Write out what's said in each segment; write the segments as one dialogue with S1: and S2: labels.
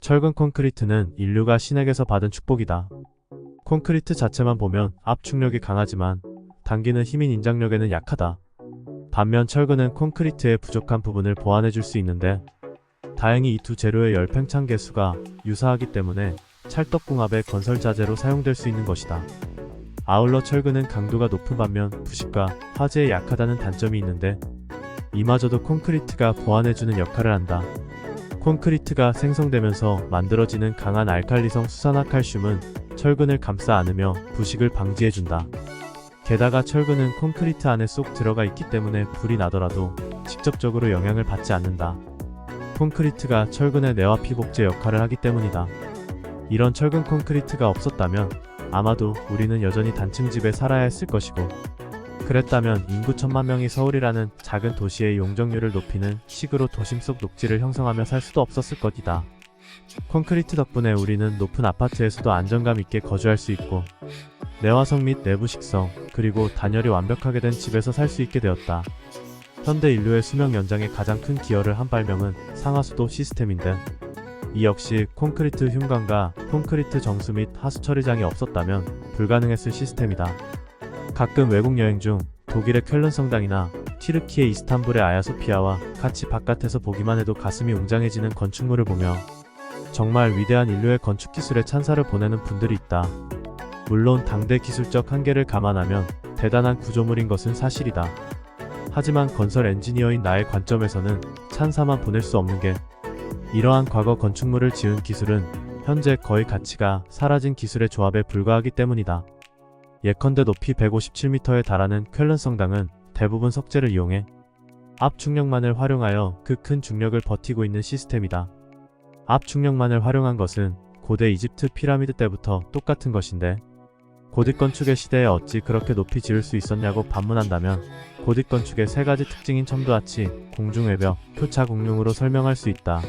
S1: 철근 콘크리트는 인류가 신에게서 받은 축복이다. 콘크리트 자체만 보면 압축력이 강하지만 당기는 힘인 인장력에는 약하다. 반면 철근은 콘크리트의 부족한 부분을 보완해줄 수 있는데 다행히 이 두 재료의 열팽창 계수가 유사하기 때문에 찰떡궁합의 건설 자재로 사용될 수 있는 것이다. 아울러 철근은 강도가 높은 반면 부식과 화재에 약하다는 단점이 있는데 이마저도 콘크리트가 보완해주는 역할을 한다. 콘크리트가 생성되면서 만들어지는 강한 알칼리성 수산화칼슘은 철근을 감싸 안으며 부식을 방지해준다. 게다가 철근은 콘크리트 안에 쏙 들어가 있기 때문에 불이 나더라도 직접적으로 영향을 받지 않는다. 콘크리트가 철근의 내화 피복제 역할을 하기 때문이다. 이런 철근 콘크리트가 없었다면 아마도 우리는 여전히 단층 집에 살아야 했을 것이고, 그랬다면 인구 1000만 명이 서울이라는 작은 도시의 용적률을 높이는 식으로 도심 속 녹지를 형성하며 살 수도 없었을 것이다. 콘크리트 덕분에 우리는 높은 아파트에서도 안정감 있게 거주할 수 있고, 내화성 및 내부 식성, 그리고 단열이 완벽하게 된 집에서 살 수 있게 되었다. 현대 인류의 수명 연장에 가장 큰 기여를 한 발명은 상하수도 시스템인데, 이 역시 콘크리트 흉관과 콘크리트 정수 및 하수 처리장이 없었다면 불가능했을 시스템이다. 가끔 외국 여행 중 독일의 쾰른 성당이나 튀르키예 이스탄불의 아야소피아와 같이 바깥에서 보기만 해도 가슴이 웅장해지는 건축물을 보며 정말 위대한 인류의 건축 기술에 찬사를 보내는 분들이 있다. 물론 당대 기술적 한계를 감안하면 대단한 구조물인 것은 사실이다. 하지만 건설 엔지니어인 나의 관점에서는 찬사만 보낼 수 없는 게, 이러한 과거 건축물을 지은 기술은 현재 거의 가치가 사라진 기술의 조합에 불과하기 때문이다. 예컨대 높이 157m에 달하는 쾰른 성당은 대부분 석재를 이용해 압축력만을 활용하여 그 큰 중력을 버티고 있는 시스템이다. 압축력만을 활용한 것은 고대 이집트 피라미드 때부터 똑같은 것인데, 고딕 건축의 시대에 어찌 그렇게 높이 지을 수 있었냐고 반문한다면 고딕 건축의 세 가지 특징인 첨도아치, 공중외벽, 표차공룡으로 설명할 수 있다.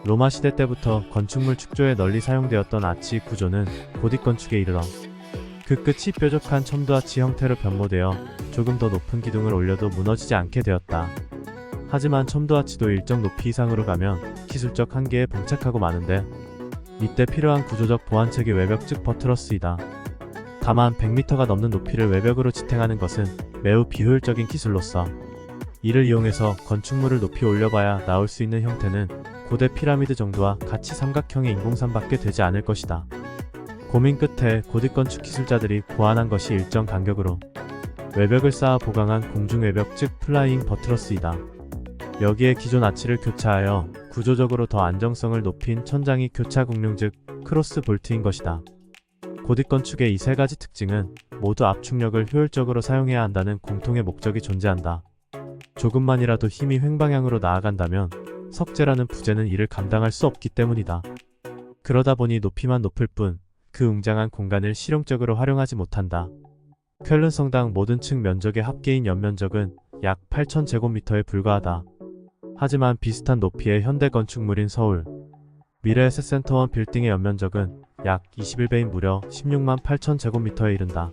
S1: 로마 시대 때부터 건축물 축조에 널리 사용되었던 아치 구조는 고딕 건축에 이르러 그 끝이 뾰족한 첨도아치 형태로 변모되어 조금 더 높은 기둥을 올려도 무너지지 않게 되었다. 하지만 첨도아치도 일정 높이 이상으로 가면 기술적 한계에 봉착하고 마는데, 이때 필요한 구조적 보완책이 외벽 즉 버트러스이다. 다만 100m가 넘는 높이를 외벽으로 지탱하는 것은 매우 비효율적인 기술로서 이를 이용해서 건축물을 높이 올려봐야 나올 수 있는 형태는 고대 피라미드 정도와 같이 삼각형의 인공산밖에 되지 않을 것이다. 고민 끝에 고딕 건축 기술자들이 고안한 것이 일정 간격으로 외벽을 쌓아 보강한 공중외벽 즉 플라잉 버트러스이다. 여기에 기존 아치를 교차하여 구조적으로 더 안정성을 높인 천장이 교차공룡 즉 크로스 볼트인 것이다. 고딕 건축의 이 세 가지 특징은 모두 압축력을 효율적으로 사용해야 한다는 공통의 목적이 존재한다. 조금만이라도 힘이 횡방향으로 나아간다면 석재라는 부재는 이를 감당할 수 없기 때문이다. 그러다 보니 높이만 높을 뿐 그 웅장한 공간을 실용적으로 활용하지 못한다. 쾰른 성당 모든 층 면적의 합계인 연면적은 약 8,000제곱미터에 불과하다. 하지만 비슷한 높이의 현대 건축물인 서울 미래에셋센터원 빌딩의 연면적은 약 21배인 무려 16만 8,000제곱미터에 이른다.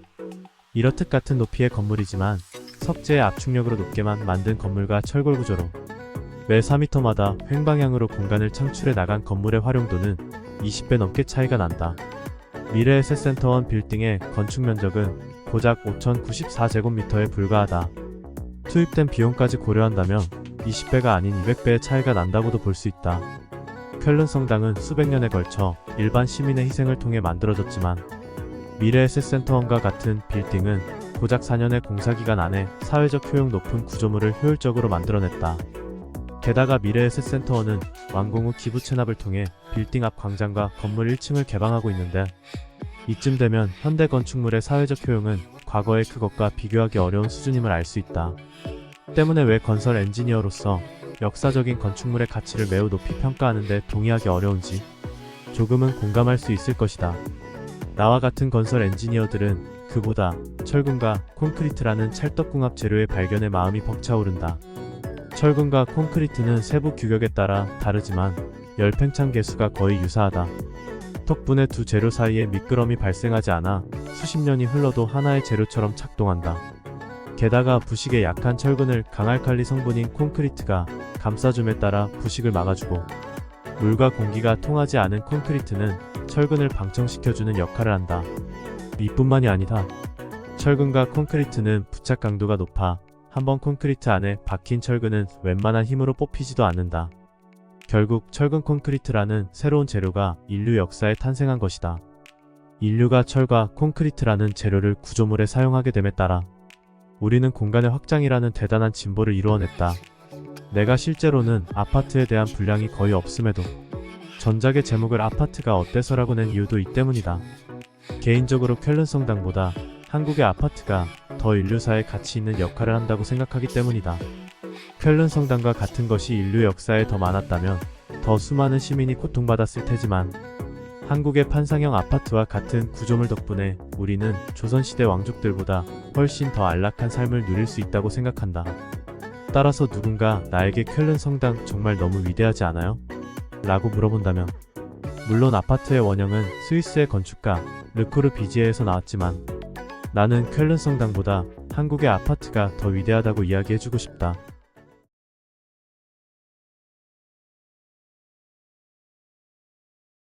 S1: 이렇듯 같은 높이의 건물이지만 석재의 압축력으로 높게만 만든 건물과 철골 구조로 매 4m마다 횡방향으로 공간을 창출해 나간 건물의 활용도는 20배 넘게 차이가 난다. 미래에셋센터원 빌딩의 건축 면적은 고작 5,094제곱미터에 불과하다. 투입된 비용까지 고려한다면 20배가 아닌 200배의 차이가 난다고도 볼 수 있다. 쾰른 성당은 수백 년에 걸쳐 일반 시민의 희생을 통해 만들어졌지만 미래에셋센터원과 같은 빌딩은 고작 4년의 공사기간 안에 사회적 효용 높은 구조물을 효율적으로 만들어냈다. 게다가 미래에셋센터원은 완공 후 기부 체납을 통해 빌딩 앞 광장과 건물 1층을 개방하고 있는데, 이쯤 되면 현대 건축물의 사회적 효용은 과거의 그것과 비교하기 어려운 수준임을 알 수 있다. 때문에 왜 건설 엔지니어로서 역사적인 건축물의 가치를 매우 높이 평가하는데 동의하기 어려운지 조금은 공감할 수 있을 것이다. 나와 같은 건설 엔지니어들은 그보다 철근과 콘크리트라는 찰떡궁합 재료의 발견에 마음이 벅차오른다. 철근과 콘크리트는 세부 규격에 따라 다르지만 열팽창 계수가 거의 유사하다. 덕분에 두 재료 사이에 미끄럼이 발생하지 않아 수십 년이 흘러도 하나의 재료처럼 작동한다. 게다가 부식에 약한 철근을 강알칼리 성분인 콘크리트가 감싸줌에 따라 부식을 막아주고, 물과 공기가 통하지 않은 콘크리트는 철근을 방청시켜주는 역할을 한다. 이뿐만이 아니다. 철근과 콘크리트는 부착 강도가 높아 한번 콘크리트 안에 박힌 철근은 웬만한 힘으로 뽑히지도 않는다. 결국 철근 콘크리트라는 새로운 재료가 인류 역사에 탄생한 것이다. 인류가 철과 콘크리트라는 재료를 구조물에 사용하게 됨에 따라 우리는 공간의 확장이라는 대단한 진보를 이루어냈다. 내가 실제로는 아파트에 대한 분량이 거의 없음에도 전작의 제목을 아파트가 어때서라고 낸 이유도 이 때문이다. 개인적으로 쾰른 성당보다 한국의 아파트가 더 인류사에 가치 있는 역할을 한다고 생각하기 때문이다. 쾰른 성당과 같은 것이 인류 역사에 더 많았다면 더 수많은 시민이 고통받았을 테지만 한국의 판상형 아파트와 같은 구조물 덕분에 우리는 조선시대 왕족들보다 훨씬 더 안락한 삶을 누릴 수 있다고 생각한다. 따라서 누군가 나에게 쾰른 성당 정말 너무 위대하지 않아요? 라고 물어본다면 물론 아파트의 원형은 스위스의 건축가 르코르 비지에에서 나왔지만 나는 쾰른 성당보다 한국의 아파트가 더 위대하다고 이야기해주고 싶다.